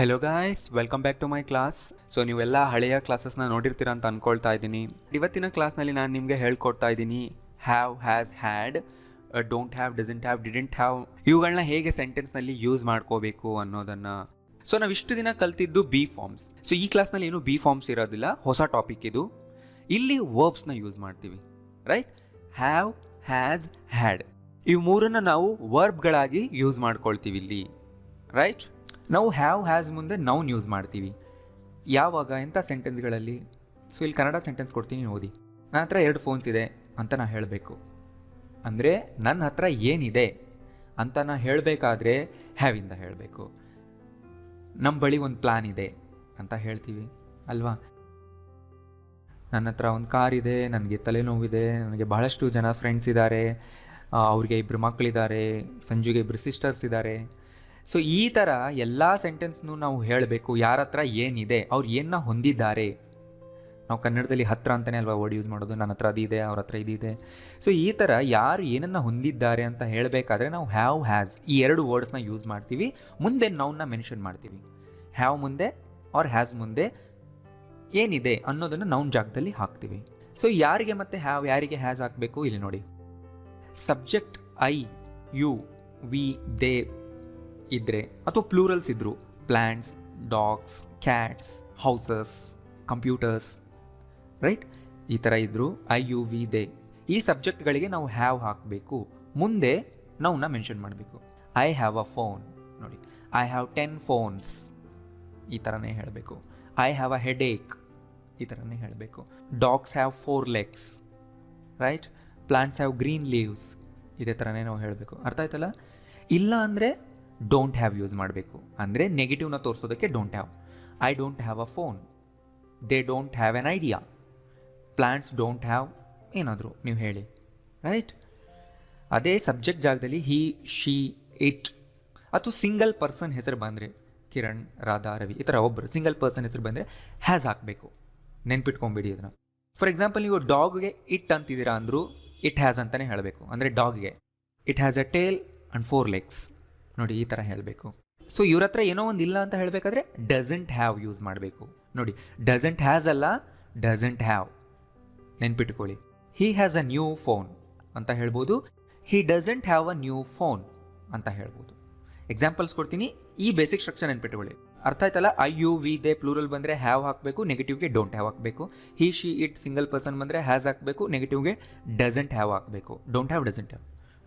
Hello guys, welcome back to my class. So ನೀವೆಲ್ಲ ಹಳೆಯ ಕ್ಲಾಸಸ್ನ ನೋಡಿರ್ತೀರ ಅಂತ ಅಂದ್ಕೊಳ್ತಾ ಇದ್ದೀನಿ. ಇವತ್ತಿನ ಕ್ಲಾಸ್ನಲ್ಲಿ ನಾನು ನಿಮಗೆ ಹೇಳ್ಕೊಡ್ತಾ ಇದ್ದೀನಿ have, has, had, don't have, doesn't have, didn't have ಇವುಗಳನ್ನ ಹೇಗೆ ಸೆಂಟೆನ್ಸ್ನಲ್ಲಿ ಯೂಸ್ ಮಾಡ್ಕೋಬೇಕು ಅನ್ನೋದನ್ನು. ಸೊ ನಾವು ಇಷ್ಟು ದಿನ ಕಲ್ತಿದ್ದು ಬಿ ಫಾರ್ಮ್ಸ್. ಸೊ ಈ ಕ್ಲಾಸ್ನಲ್ಲಿ ಏನು ಬಿ ಫಾರ್ಮ್ಸ್ ಇರೋದಿಲ್ಲ, ಹೊಸ ಟಾಪಿಕ್ ಇದು. ಇಲ್ಲಿ ವರ್ಬ್ಸ್ನ ಯೂಸ್ ಮಾಡ್ತೀವಿ, ರೈಟ್? ಹ್ಯಾವ್, ಹ್ಯಾಸ್, ಹ್ಯಾಡ್ ಇವು ಮೂರನ್ನು ನಾವು ವರ್ಬ್ಗಳಾಗಿ ಯೂಸ್ ಮಾಡ್ಕೊಳ್ತೀವಿ ಇಲ್ಲಿ, ರೈಟ್? ನಾವು ಹ್ಯಾವ್, ಹ್ಯಾಸ್ ಮುಂದೆ ನೌನ್ ಯೂಸ್ ಮಾಡ್ತೀವಿ. ಯಾವಾಗ, ಎಂಥ ಸೆಂಟೆನ್ಸ್ಗಳಲ್ಲಿ? ಸೊ ಇಲ್ಲಿ ಕನ್ನಡ ಸೆಂಟೆನ್ಸ್ ಕೊಡ್ತೀನಿ, ಓದಿ. ನನ್ನ ಹತ್ರ 2 ಫೋನ್ಸ್ ಇದೆ ಅಂತ ನಾನು ಹೇಳಬೇಕು. ಅಂದರೆ ನನ್ನ ಹತ್ರ ಏನಿದೆ ಅಂತ ನಾನು ಹೇಳಬೇಕಾದ್ರೆ ಹ್ಯಾವಿಂದ ಹೇಳಬೇಕು. ನಮ್ಮ ಬಳಿ ಒಂದು ಪ್ಲ್ಯಾನ್ ಇದೆ ಅಂತ ಹೇಳ್ತೀವಿ ಅಲ್ವಾ? ನನ್ನ ಹತ್ರ ಒಂದು ಕಾರ್ ಇದೆ, ನನಗೆ ತಲೆನೋವಿದೆ, ನನಗೆ ಬಹಳಷ್ಟು ಜನ ಫ್ರೆಂಡ್ಸ್ ಇದ್ದಾರೆ, ಅವ್ರಿಗೆ 2 ಮಕ್ಕಳಿದ್ದಾರೆ, ಸಂಜುಗೆ 2 ಸಿಸ್ಟರ್ಸ್ ಇದ್ದಾರೆ. ಸೊ ಈ ಥರ ಎಲ್ಲ ಸೆಂಟೆನ್ಸ್ನೂ ನಾವು ಹೇಳಬೇಕು. ಯಾರ ಹತ್ರ ಏನಿದೆ, ಅವ್ರು ಏನನ್ನ ಹೊಂದಿದ್ದಾರೆ. ನಾವು ಕನ್ನಡದಲ್ಲಿ ಹತ್ರ ಅಂತಲೇ ಅಲ್ವಾ ವರ್ಡ್ ಯೂಸ್ ಮಾಡೋದು. ನನ್ನ ಹತ್ರ ಅದಿದೆ, ಅವ್ರ ಹತ್ರ ಇದಿದೆ. ಸೊ ಈ ಥರ ಯಾರು ಏನನ್ನು ಹೊಂದಿದ್ದಾರೆ ಅಂತ ಹೇಳಬೇಕಾದ್ರೆ ನಾವು ಹ್ಯಾವ್, ಹ್ಯಾಸ್ ಈ 2 ವರ್ಡ್ಸ್ನ ಯೂಸ್ ಮಾಡ್ತೀವಿ. ಮುಂದೆ ನೌನ್ನ ಮೆನ್ಷನ್ ಮಾಡ್ತೀವಿ. ಹ್ಯಾವ್ ಮುಂದೆ ಆರ್ ಹ್ಯಾಸ್ ಮುಂದೆ ಏನಿದೆ ಅನ್ನೋದನ್ನು ನೌನ್ ಜಾಗದಲ್ಲಿ ಹಾಕ್ತೀವಿ. ಸೊ ಯಾರಿಗೆ ಮತ್ತೆ ಹ್ಯಾವ್, ಯಾರಿಗೆ ಹ್ಯಾಸ್ ಹಾಕಬೇಕು ಇಲ್ಲಿ ನೋಡಿ. Subject I, you, we, they ಇದ್ದರೆ, ಅಥವಾ ಪ್ಲೂರಲ್ಸ್ ಇದ್ದರು, plants, dogs, cats, houses, computers, right? ಈ ಥರ ಇದ್ದರು, ಐ, ಯು, ವಿ, ದೇ ಈ ಸಬ್ಜೆಕ್ಟ್ಗಳಿಗೆ ನಾವು ಹ್ಯಾವ್ ಹಾಕಬೇಕು. ಮುಂದೆ ನಾವನ್ನ ಮೆನ್ಷನ್ ಮಾಡಬೇಕು. ಐ ಹ್ಯಾವ್ ಅ ಫೋನ್ ನೋಡಿ, ಐ ಹ್ಯಾವ್ 10 ಫೋನ್ಸ್ ಈ ಥರನೇ ಹೇಳಬೇಕು. ಐ ಹ್ಯಾವ್ ಅ ಹೆಡೇಕ್ ಈ ಥರನೇ ಹೇಳಬೇಕು. Dogs have 4 legs, right? Plants have green leaves ಇದೇ ಥರನೇ ನಾವು ಹೇಳಬೇಕು. ಅರ್ಥ ಆಯ್ತಲ್ಲ? ಇಲ್ಲ ಅಂದರೆ ಡೋಂಟ್ ಹ್ಯಾವ್ ಯೂಸ್ ಮಾಡಬೇಕು. ಅಂದರೆ ನೆಗೆಟಿವ್ನ ತೋರಿಸೋದಕ್ಕೆ don't have. I don't have a phone, they don't have an idea, plants don't have ಏನಾದರೂ ನೀವು ಹೇಳಿ, ರೈಟ್? ಅದೇ ಸಬ್ಜೆಕ್ಟ್ ಜಾಗದಲ್ಲಿ ಹಿ, ಶಿ, ಇಟ್ ಅಥವಾ ಸಿಂಗಲ್ ಪರ್ಸನ್ ಹೆಸರು ಬಂದರೆ, ಕಿರಣ್, ರಾಧಾ, ರವಿ ಈ ಥರ ಒಬ್ಬರು ಸಿಂಗಲ್ ಪರ್ಸನ್ ಹೆಸರು ಬಂದರೆ ಹ್ಯಾಸ್ ಹಾಕಬೇಕು. ನೆನ್ಪಿಟ್ಕೊಂಬಿಡಿ ಅದನ್ನು. ಫಾರ್ ಎಕ್ಸಾಂಪಲ್, ನೀವು ಡಾಗ್ಗೆ ಇಟ್ ಅಂತಿದ್ದೀರಾ ಅಂದರೂ ಇಟ್ ಹ್ಯಾಸ್ ಅಂತಲೇ ಹೇಳಬೇಕು. ಅಂದರೆ ಡಾಗ್ಗೆ it has a tail and 4 legs ನೋಡಿ, ಈ ಥರ ಹೇಳಬೇಕು. ಸೊ ಇವ್ರ ಹತ್ರ ಏನೋ ಒಂದು ಇಲ್ಲ ಅಂತ ಹೇಳಬೇಕಾದ್ರೆ ಡಸಂಟ್ ಹ್ಯಾವ್ ಯೂಸ್ ಮಾಡಬೇಕು. ನೋಡಿ, ಡಸಂಟ್ ಹ್ಯಾಸ್ ಅಲ್ಲ, ಡಸಂಟ್ ಹ್ಯಾವ್ ನೆನ್ಪಿಟ್ಕೊಳ್ಳಿ. He has a new phone ಅಂತ ಹೇಳ್ಬೋದು, he doesn't have a new phone ಅಂತ ಹೇಳ್ಬೋದು. ಎಕ್ಸಾಂಪಲ್ಸ್ ಕೊಡ್ತೀನಿ, ಈ ಬೇಸಿಕ್ ಸ್ಟ್ರಕ್ಚರ್ ನೆನ್ಪಿಟ್ಕೊಳ್ಳಿ. ಅರ್ಥ ಆಯ್ತಲ್ಲ? I, you, we, they plural ಬಂದರೆ ಹ್ಯಾವ್ ಹಾಕಬೇಕು, ನೆಗೆಟಿವ್ಗೆ ಡೋಂಟ್ ಹ್ಯಾವ್ ಹಾಕಬೇಕು. He, she, it single person ಬಂದರೆ ಹ್ಯಾಸ್ ಹಾಕಬೇಕು, ನೆಗೆಟಿವ್ಗೆ ಡಸಂಟ್ ಹ್ಯಾವ್ ಹಾಕಬೇಕು. Don't have, doesn't have,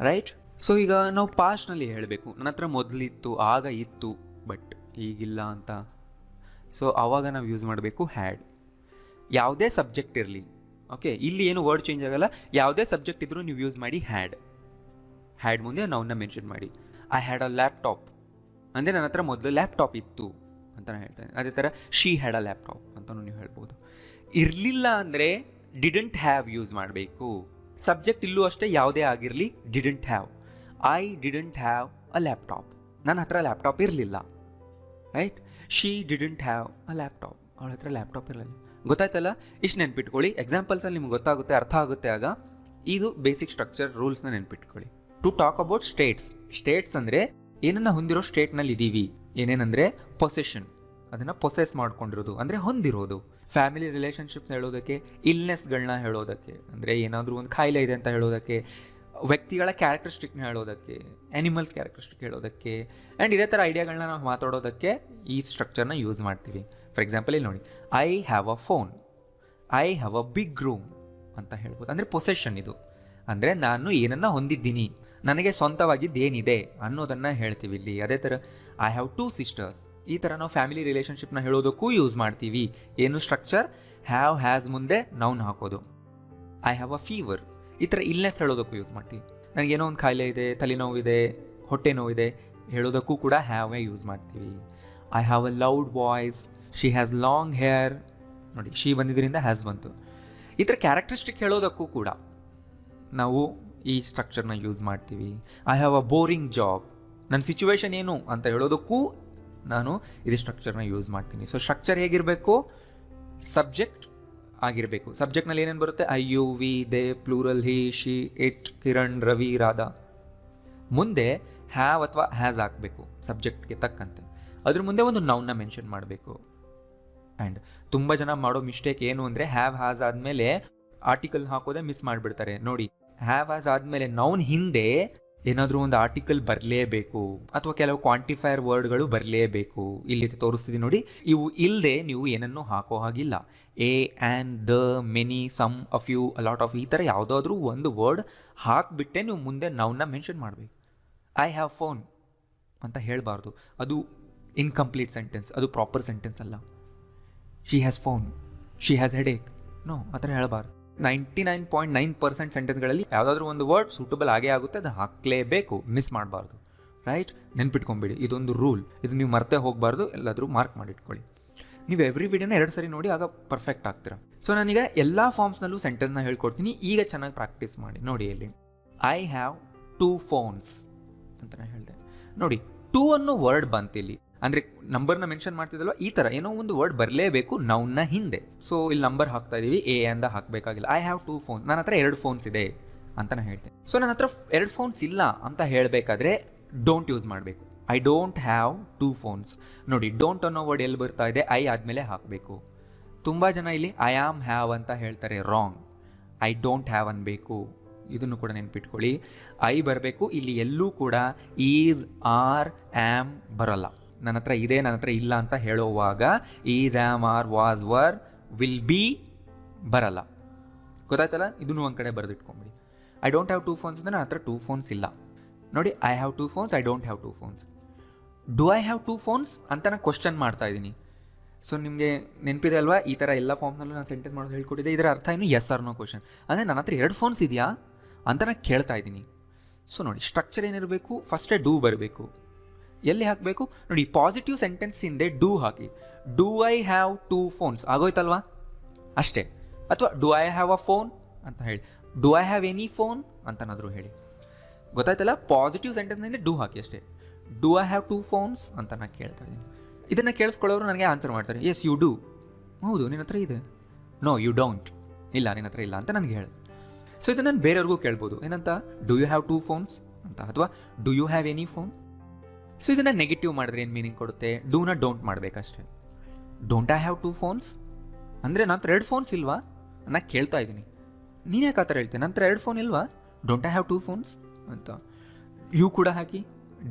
right? So ಈಗ ನಾವು ಪಾಸ್ಟ್ನಲ್ಲಿ ಹೇಳಬೇಕು. ನನ್ನ ಹತ್ರ ಮೊದಲಿತ್ತು, ಆಗ ಇತ್ತು, ಬಟ್ ಈಗಿಲ್ಲ ಅಂತ. ಸೊ ಆವಾಗ ನಾವು ಯೂಸ್ ಮಾಡಬೇಕು ಹ್ಯಾಡ್. ಯಾವುದೇ ಸಬ್ಜೆಕ್ಟ್ ಇರಲಿ, ಓಕೆ, ಇಲ್ಲಿ ಏನು ವರ್ಡ್ ಚೇಂಜ್ ಆಗಲ್ಲ. ಯಾವುದೇ ಸಬ್ಜೆಕ್ಟ್ ಇದ್ದರೂ ನೀವು ಯೂಸ್ ಮಾಡಿ ಹ್ಯಾಡ್. ಹ್ಯಾಡ್ ಮುಂದೆ ನಾವನ್ನ ಮೆನ್ಷನ್ ಮಾಡಿ. ಐ ಹ್ಯಾಡ್ ಅ ಲ್ಯಾಪ್ಟಾಪ್ ಅಂದರೆ ನನ್ನ ಹತ್ರ ಮೊದಲು ಲ್ಯಾಪ್ಟಾಪ್ ಇತ್ತು ಅಂತ ನಾನು ಹೇಳ್ತೇನೆ. ಅದೇ ಥರ ಶಿ ಹ್ಯಾಡ್ ಅ ಲ್ಯಾಪ್ಟಾಪ್ ಅಂತಲೂ ನೀವು ಹೇಳ್ಬೋದು. ಇರಲಿಲ್ಲ ಅಂದರೆ ಡಿಡೆಂಟ್ ಹ್ಯಾವ್ ಯೂಸ್ ಮಾಡಬೇಕು. ಸಬ್ಜೆಕ್ಟ್ ಇಲ್ಲೂ ಅಷ್ಟೇ, ಯಾವುದೇ ಆಗಿರಲಿ didn't have. I didn't have a laptop, ನನ್ನ ಹತ್ರ ಲ್ಯಾಪ್ಟಾಪ್ ಇರಲಿಲ್ಲ, right? She didn't have a laptop, ಅವಳ ಹತ್ರ ಲ್ಯಾಪ್ಟಾಪ್ ಇರಲಿಲ್ಲ. ಗೊತ್ತಾಯ್ತಲ್ಲ? ಇಷ್ಟು ನೆನ್ಪಿಟ್ಕೊಳ್ಳಿ. ಎಕ್ಸಾಂಪಲ್ಸಲ್ಲಿ ನಿಮ್ಗೆ ಗೊತ್ತಾಗುತ್ತೆ, ಅರ್ಥ ಆಗುತ್ತೆ. ಆಗ ಇದು ಬೇಸಿಕ್ ಸ್ಟ್ರಕ್ಚರ್ ರೂಲ್ಸ್ನ ನೆನ್ಪಿಟ್ಕೊಳ್ಳಿ. To talk about states. States ಅಂದರೆ ಏನನ್ನ ಹೊಂದಿರೋ ಸ್ಟೇಟ್ನಲ್ಲಿ ಇದ್ದೀವಿ. ಏನೇನಂದರೆ ಪೊಸೆಷನ್, ಅದನ್ನು ಪೊಸೆಸ್ ಮಾಡ್ಕೊಂಡಿರೋದು ಅಂದರೆ ಹೊಂದಿರೋದು. ಫ್ಯಾಮಿಲಿ ರಿಲೇಷನ್ಶಿಪ್ಸ್ ಹೇಳೋದಕ್ಕೆ, ಇಲ್ನೆಸ್ಗಳನ್ನ ಹೇಳೋದಕ್ಕೆ ಅಂದರೆ ಏನಾದರೂ ಒಂದು ಕಾಯಿಲೆ ಇದೆ ಅಂತ ಹೇಳೋದಕ್ಕೆ, ವ್ಯಕ್ತಿಗಳ ಕ್ಯಾರೆಕ್ಟರಿಸ್ಟಿಕ್ನ ಹೇಳೋದಕ್ಕೆ, ಆ್ಯನಿಮಲ್ಸ್ ಕ್ಯಾರೆಕ್ಟರಿಸ್ಟಿಕ್ ಹೇಳೋದಕ್ಕೆ, ಆ್ಯಂಡ್ ಇದೇ ಥರ ಐಡಿಯಾಗಳನ್ನ ನಾವು ಮಾತಾಡೋದಕ್ಕೆ ಈ ಸ್ಟ್ರಕ್ಚರ್ನ ಯೂಸ್ ಮಾಡ್ತೀವಿ. ಫಾರ್ ಎಕ್ಸಾಂಪಲ್ ಇಲ್ಲಿ ನೋಡಿ, I have a phone, I have a big room ಅಂತ ಹೇಳ್ಬೋದು. ಅಂದರೆ ಪೊಸೆಷನ್ ಇದು. ಅಂದರೆ ನಾನು ಏನನ್ನು ಹೊಂದಿದ್ದೀನಿ, ನನಗೆ ಸ್ವಂತವಾಗಿದ್ದೇನಿದೆ ಅನ್ನೋದನ್ನು ಹೇಳ್ತೀವಿ ಇಲ್ಲಿ. ಅದೇ ಥರ ಐ ಹ್ಯಾವ್ 2 ಸಿಸ್ಟರ್ಸ್ ಈ ಥರ ನಾವು ಫ್ಯಾಮಿಲಿ ರಿಲೇಷನ್ಶಿಪ್ನ ಹೇಳೋದಕ್ಕೂ ಯೂಸ್ ಮಾಡ್ತೀವಿ. ಏನು ಸ್ಟ್ರಕ್ಚರ್? ಹ್ಯಾವ್, ಹ್ಯಾಸ್ ಮುಂದೆ ನೌನ್ ಹಾಕೋದು. ಐ ಹ್ಯಾವ್ ಅ ಫೀವರ್ ಈ ಥರ ಇಲ್ನೆಸ್ ಹೇಳೋದಕ್ಕೂ ಯೂಸ್ ಮಾಡ್ತೀವಿ. ನನಗೇನೋ ಒಂದು ಕಾಯಿಲೆ ಇದೆ, ತಲೆನೋವಿದೆ, ಹೊಟ್ಟೆ ನೋವಿದೆ ಹೇಳೋದಕ್ಕೂ ಕೂಡ ಹ್ಯಾವೇ ಯೂಸ್ ಮಾಡ್ತೀವಿ. I have a loud voice, she has long hair ನೋಡಿ, ಶಿ ಬಂದಿದ್ದರಿಂದ ಹ್ಯಾಸ್ ಬಂತು. ಈ ಥರ ಕ್ಯಾರೆಕ್ಟರಿಸ್ಟಿಕ್ ಹೇಳೋದಕ್ಕೂ ಕೂಡ ನಾವು ಈ ಸ್ಟ್ರಕ್ಚರ್ನ ಯೂಸ್ ಮಾಡ್ತೀವಿ. I have a boring job, ನನ್ನ ಸಿಚುವೇಶನ್ ಏನು ಅಂತ ಹೇಳೋದಕ್ಕೂ ನಾನು ಇದು ಸ್ಟ್ರಕ್ಚರ್ನ ಯೂಸ್ ಮಾಡ್ತೀನಿ. ಸೊ ಸ್ಟ್ರಕ್ಚರ್ ಹೇಗಿರಬೇಕು? ಸಬ್ಜೆಕ್ಟ್ ಆಗಿರಬೇಕು. ಸಬ್ಜೆಕ್ಟ್ನಲ್ಲಿ ಏನೇನು ಬರುತ್ತೆ? I, you, we, they, plural, he, she, it, Kiran, Ravi, Radha. ಮುಂದೆ ಹ್ಯಾವ್ ಅಥವಾ ಹ್ಯಾಸ್ ಹಾಕಬೇಕು ಸಬ್ಜೆಕ್ಟ್ಗೆ ತಕ್ಕಂತೆ. ಅದ್ರ ಮುಂದೆ ಒಂದು ನೌನ್ನ ಮೆನ್ಷನ್ ಮಾಡಬೇಕು. ಆ್ಯಂಡ್ ತುಂಬ ಜನ ಮಾಡೋ ಮಿಸ್ಟೇಕ್ ಏನು ಅಂದರೆ ಹ್ಯಾವ್ ಹ್ಯಾಸ್ ಆದಮೇಲೆ ಆರ್ಟಿಕಲ್ ಹಾಕೋದೇ ಮಿಸ್ ಮಾಡಿಬಿಡ್ತಾರೆ. ನೋಡಿ, ಹ್ಯಾವ್ ಹ್ಯಾಸ್ ಆದಮೇಲೆ ನೌನ್ ಹಿಂದೆ ಏನಾದರೂ ಒಂದು ಆರ್ಟಿಕಲ್ ಬರಲೇಬೇಕು ಅಥವಾ ಕೆಲವು ಕ್ವಾಂಟಿಫೈಯರ್ ವರ್ಡ್ಗಳು ಬರಲೇಬೇಕು. ಇಲ್ಲಿ ತೋರಿಸ್ತಿದ್ದೀನಿ ನೋಡಿ, ಇವು ಇಲ್ಲದೆ ನೀವು ಏನನ್ನೂ ಹಾಕೋ ಹಾಗಿಲ್ಲ. A and the, many, some, a few, a lot of, ಈ ಥರ ಯಾವುದಾದ್ರೂ ಒಂದು ವರ್ಡ್ ಹಾಕಿಬಿಟ್ಟೆ ನೀವು ಮುಂದೆ ನೌನ್ನ ಮೆನ್ಷನ್ ಮಾಡಬೇಕು. ಐ ಹ್ಯಾವ್ ಫೋನ್ ಅಂತ ಹೇಳಬಾರ್ದು, ಅದು ಇನ್ಕಂಪ್ಲೀಟ್ ಸೆಂಟೆನ್ಸ್, ಅದು ಪ್ರಾಪರ್ ಸೆಂಟೆನ್ಸ್ ಅಲ್ಲ. She has phone, she has headache, no, ಆ ಥರ ಹೇಳಬಾರ್ದು. 99.9% ಸೆಂಟೆನ್ಸ್ಗಳಲ್ಲಿ ಯಾವುದಾದ್ರೂ ಒಂದು ವರ್ಡ್ ಸೂಟಬಲ್ ಆಗೇ ಆಗುತ್ತೆ, ಅದು ಹಾಕಲೇಬೇಕು, ಮಿಸ್ ಮಾಡಬಾರ್ದು. ರೈಟ್, ನೆನ್ಪಿಟ್ಕೊಂಬಿಡಿ, ಇದೊಂದು ರೂಲ್. ಇದು ನೀವು ಮರ್ತೇ ಹೋಗಬಾರ್ದು, ಎಲ್ಲಾದರೂ ಮಾರ್ಕ್ ಮಾಡಿಟ್ಕೊಳ್ಳಿ. ನೀವು ಎವ್ರಿ ವಿಡಿಯೋನ 2 ಸರಿ ನೋಡಿ, ಆಗ ಪರ್ಫೆಕ್ಟ್ ಆಗ್ತೀರಾ. ಸೊ ನಾನೀಗ ಎಲ್ಲ ಫಾರ್ಮ್ಸ್ನಲ್ಲೂ ಸೆಂಟೆನ್ಸ್ನ ಹೇಳ್ಕೊಡ್ತೀನಿ, ಈಗ ಚೆನ್ನಾಗಿ ಪ್ರಾಕ್ಟೀಸ್ ಮಾಡಿ. ನೋಡಿ, ಇಲ್ಲಿ ಐ ಹ್ಯಾವ್ 2 phones ಅಂತ ನಾನು ಹೇಳಿದೆ. ನೋಡಿ, 2 ಅನ್ನೋ ವರ್ಡ್ ಬಂತಿಲ್ಲಿ, ಅಂದರೆ ನಂಬರ್ನ ಮೆನ್ಷನ್ ಮಾಡ್ತಿದ್ದಲ್ವ, ಈ ಥರ ಏನೋ ಒಂದು ವರ್ಡ್ ಬರಲೇಬೇಕು ನೌನ್ನ ಹಿಂದೆ. ಸೊ ಇಲ್ಲಿ ನಂಬರ್ ಹಾಕ್ತಾ ಇದೀವಿ, ಎ ಅಂತ ಹಾಕಬೇಕಾಗಿಲ್ಲ. ಐ ಹ್ಯಾವ್ 2 phones, ನನ್ನ ಹತ್ರ 2 phones ಇದೆ ಅಂತ ನಾನು ಹೇಳ್ತೇನೆ. ಸೊ ನನ್ನ ಹತ್ರ 2 phones ಇಲ್ಲ ಅಂತ ಹೇಳಬೇಕಾದ್ರೆ ಡೋಂಟ್ ಯೂಸ್ ಮಾಡಬೇಕು. I don't have 2 phones. ನೋಡಿ, ಡೋಂಟ್ ಅನ್ನೋ ವರ್ಡ್ ಎಲ್ಲಿ ಬರ್ತಾ ಇದೆ, ಐ ಆದಮೇಲೆ ಹಾಕಬೇಕು. ತುಂಬ ಜನ ಇಲ್ಲಿ ಐ ಆಮ್ ಹ್ಯಾವ್ ಅಂತ ಹೇಳ್ತಾರೆ, ರಾಂಗ್. ಐ ಡೋಂಟ್ ಹ್ಯಾವ್ ಅನ್ಬೇಕು. ಇದನ್ನು ಕೂಡ ನೆನ್ಪಿಟ್ಕೊಳ್ಳಿ, ಐ ಬರಬೇಕು. ಇಲ್ಲಿ ಎಲ್ಲೂ ಕೂಡ ಈಸ್, ಆರ್, ಆ್ಯಮ್ ಬರೋಲ್ಲ. ನನ್ನ ಹತ್ರ ಇದೆ, ನನ್ನ ಹತ್ರ ಇಲ್ಲ ಅಂತ ಹೇಳುವಾಗ is, am, are, was, were, will be ಬರಲ್ಲ. ಗೊತ್ತಾಯ್ತಲ್ಲ? ಇದನ್ನು ಒಂದು ಕಡೆ ಬರೆದಿಟ್ಕೊಂಬಿಡಿ. ಐ ಡೋಂಟ್ ಹ್ಯಾವ್ 2 phones ಅಂದರೆ ನನ್ನ ಹತ್ರ 2 phones ಇಲ್ಲ. ನೋಡಿ, I have 2 phones, I don't have 2 phones. Do I have 2 phones ಅಂತ ನಾನು ಕ್ವಶನ್ ಮಾಡ್ತಾ ಇದ್ದೀನಿ. ಸೊ ನಿಮಗೆ ನೆನಪಿದೆ ಅಲ್ವಾ, ಈ ಥರ ಎಲ್ಲ ಫಾರ್ಮ್ನಲ್ಲೂ ನಾನು ಸೆಂಟೆನ್ಸ್ ಮಾಡೋದು ಹೇಳ್ಕೊಟ್ಟಿದ್ದೆ. ಇದರ ಅರ್ಥ ಏನು, ಎಸ್ ಆರ್ ನೋ ಕ್ವಶನ್. ಅಂದರೆ ನನ್ನ ಹತ್ರ 2 phones ಇದೆಯಾ ಅಂತ ನಾನು ಕೇಳ್ತಾ ಇದ್ದೀನಿ. ಸೊ ನೋಡಿ, ಸ್ಟ್ರಕ್ಚರ್ ಏನಿರಬೇಕು, ಫಸ್ಟೇ ಡೂ ಬರಬೇಕು. ಎಲ್ಲಿ ಹಾಕಬೇಕು ನೋಡಿ, ಪಾಸಿಟಿವ್ ಸೆಂಟೆನ್ಸ್ ಹಿಂದೆ ಡೂ ಹಾಕಿ. ಡೂ ಐ ಹ್ಯಾವ್ 2 phones ಆಗೋಯ್ತಲ್ವಾ, ಅಷ್ಟೇ. ಅಥವಾ do I have a phone ಅಂತ ಹೇಳಿ, do I have any phone ಅಂತನಾದರೂ ಹೇಳಿ. ಗೊತ್ತಾಯ್ತಲ್ಲ? ಪಾಸಿಟಿವ್ ಸೆಂಟೆನ್ಸ್ನಿಂದ ಡೂ ಹಾಕಿ ಅಷ್ಟೇ. ಡು ಐ ಹ್ಯಾವ್ 2 phones ಅಂತ ನಾನು ಕೇಳ್ತಾ ಇದ್ದೀನಿ. ಇದನ್ನು ಕೇಳಿಸ್ಕೊಳ್ಳೋರು ನನಗೆ ಆನ್ಸರ್ ಮಾಡ್ತಾರೆ, ಎಸ್ ಯು ಡೂ. ಹೌದು, ನಿನ್ನ ಹತ್ರ ಇದೆ. ನೋ ಯು ಡೋಂಟ್, ಇಲ್ಲ ನಿನ್ನ ಹತ್ರ ಇಲ್ಲ ಅಂತ ನನಗೆ ಹೇಳಿದೆ. ಸೊ ಇದನ್ನು ನಾನು ಬೇರೆಯವ್ರಿಗೂ ಕೇಳ್ಬೋದು, ಏನಂತ, ಡು ಯು ಹ್ಯಾವ್ 2 phones ಅಂತ, ಅಥವಾ do you have any phone. So ಇದನ್ನು ನೆಗೆಟಿವ್ ಮಾಡಿದ್ರೆ ಏನು ಮೀನಿಂಗ್ ಕೊಡುತ್ತೆ, ಡೂನ ಡೋಂಟ್ ಮಾಡಬೇಕಷ್ಟೇ. ಡೋಂಟ್ ಐ ಹ್ಯಾವ್ 2 phones ಅಂದರೆ ನನ್ನ ಹತ್ರ 2 phones ಇಲ್ವಾ ನಾನು ಕೇಳ್ತಾ ಇದ್ದೀನಿ. ನೀನು ಯಾಕೆ ಆ ಥರ ಹೇಳ್ತೇನೆ, ನನ್ನ ಹತ್ರ 2 phone ಇಲ್ವಾ, ಡೋಂಟ್ ಐ ಹ್ಯಾವ್ 2 phones ಅಂತ. ಯು ಕೂಡ ಹಾಕಿ,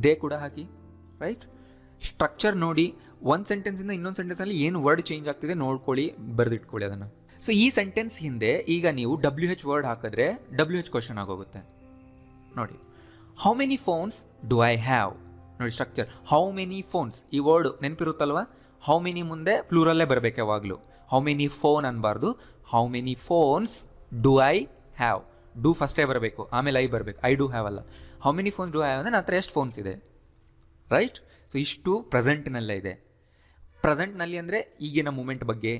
ದೇ ಕೂಡ ಹಾಕಿ. ರೈಟ್, ಸ್ಟ್ರಕ್ಚರ್ ನೋಡಿ, ಒಂದು ಸೆಂಟೆನ್ಸಿಂದ ಇನ್ನೊಂದು ಸೆಂಟೆನ್ಸಲ್ಲಿ ಏನು ವರ್ಡ್ ಚೇಂಜ್ ಆಗ್ತಿದೆ ನೋಡ್ಕೊಳ್ಳಿ, ಬರೆದಿಟ್ಕೊಳ್ಳಿ ಅದನ್ನು. ಸೊ ಈ ಸೆಂಟೆನ್ಸ್ ಹಿಂದೆ ಈಗ ನೀವು WH ವರ್ಡ್ ಹಾಕಿದ್ರೆ WH ಕ್ವಶನ್ ಆಗೋಗುತ್ತೆ. ನೋಡಿ, how many phones do I have. ನೋಡಿ ಸ್ಟ್ರಕ್ಚರ್, ಹೌ ಮೆನಿ ಫೋನ್ಸ್, ಈ ವರ್ಡ್ ನೆನಪಿರುತ್ತಲ್ವ, ಹೌ ಮೆನಿ ಮುಂದೆ ಪ್ಲೂರಲ್ಲೇ ಬರಬೇಕು ಯಾವಾಗಲೂ. ಹೌ ಮೆನಿ ಫೋನ್ ಅನ್ಬಾರ್ದು, how many phones do I have. Do ಫಸ್ಟೇ ಬರಬೇಕು, ಆಮೇಲೆ ಐ ಬರಬೇಕು. ಐ ಡೂ ಹ್ಯಾವ್ ಅಲ್ಲ. How many phones do I have ಅಂದರೆ ನನ್ನ ಹತ್ರ ಎಷ್ಟು ಫೋನ್ಸ್ ಇದೆ. ರೈಟ್, ಸೊ ಇಷ್ಟು ಪ್ರೆಸೆಂಟ್ನಲ್ಲೇ ಇದೆ. ಪ್ರೆಸೆಂಟ್ನಲ್ಲಿ ಅಂದರೆ ಈಗಿನ ಮೂಮೆಂಟ್ ಬಗ್ಗೆ,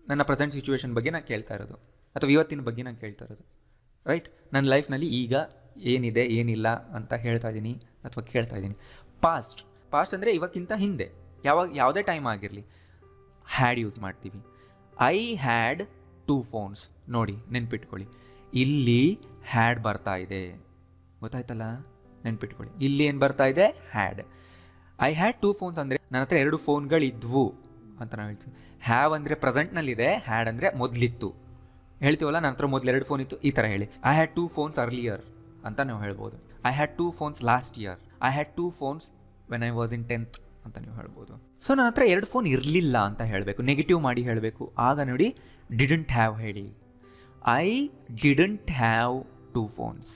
ನನ್ನ ಪ್ರೆಸೆಂಟ್ ಸಿಚುವೇಶನ್ ಬಗ್ಗೆ ನಾನು ಕೇಳ್ತಾ ಇರೋದು, ಅಥವಾ ಇವತ್ತಿನ ಬಗ್ಗೆ ನಾನು ಕೇಳ್ತಾ ಇರೋದು. ರೈಟ್, ನನ್ನ ಲೈಫ್ನಲ್ಲಿ ಈಗ ಏನಿದೆ ಏನಿಲ್ಲ ಅಂತ ಹೇಳ್ತಾ ಇದ್ದೀನಿ ಅಥವಾ ಕೇಳ್ತಾ ಇದ್ದೀನಿ. ಪಾಸ್ಟ್ ಅಂದರೆ ಇವಾಗಕ್ಕಿಂತ ಹಿಂದೆ, ಯಾವುದೇ ಟೈಮ್ ಆಗಿರಲಿ ಹ್ಯಾಡ್ ಯೂಸ್ ಮಾಡ್ತೀವಿ. I had 2 phones. ನೋಡಿ, ನೆನ್ಪಿಟ್ಕೊಳ್ಳಿ, ಇಲ್ಲಿ ಹ್ಯಾಡ್ ಬರ್ತಾ ಇದೆ, ಗೊತ್ತಾಯ್ತಲ್ಲ? ನೆನ್ಪಿಟ್ಕೊಳ್ಳಿ, ಇಲ್ಲಿ ಏನು ಬರ್ತಾ ಇದೆ, ಹ್ಯಾಡ್. ಐ ಹ್ಯಾಡ್ 2 phones ಅಂದರೆ ನನ್ನ ಹತ್ರ 2 ಫೋನ್ಗಳಿದ್ವು ಅಂತ ನಾವು ಹೇಳ್ತೀವಿ. ಹ್ಯಾವ್ ಅಂದರೆ ಪ್ರೆಸೆಂಟ್ನಲ್ಲಿದೆ, ಹ್ಯಾಡ್ ಅಂದರೆ ಮೊದಲಿತ್ತು. ಹೇಳ್ತೀವಲ್ಲ, ನನ್ನ ಹತ್ರ ಮೊದಲು 2 ಫೋನ್ ಇತ್ತು, ಈ ಥರ ಹೇಳಿ. ಐ ಹ್ಯಾಡ್ 2 phones ಅರ್ಲಿಯರ್ ಅಂತ ನಾವು ಹೇಳ್ಬೋದು. I had 2 phones last year. I had 2 phones when I was in 10th ಅಂತ ನೀವು ಹೇಳ್ಬೋದು. ಸೊ ನನ್ನ ಹತ್ರ 2 ಫೋನ್ ಇರಲಿಲ್ಲ ಅಂತ ಹೇಳಬೇಕು, ನೆಗೆಟಿವ್ ಮಾಡಿ ಹೇಳಬೇಕು. ಆಗ ನೋಡಿ, ಡಿಡಂಟ್ ಹ್ಯಾವ್ ಹೇಳಿ. I didn't have 2 phones.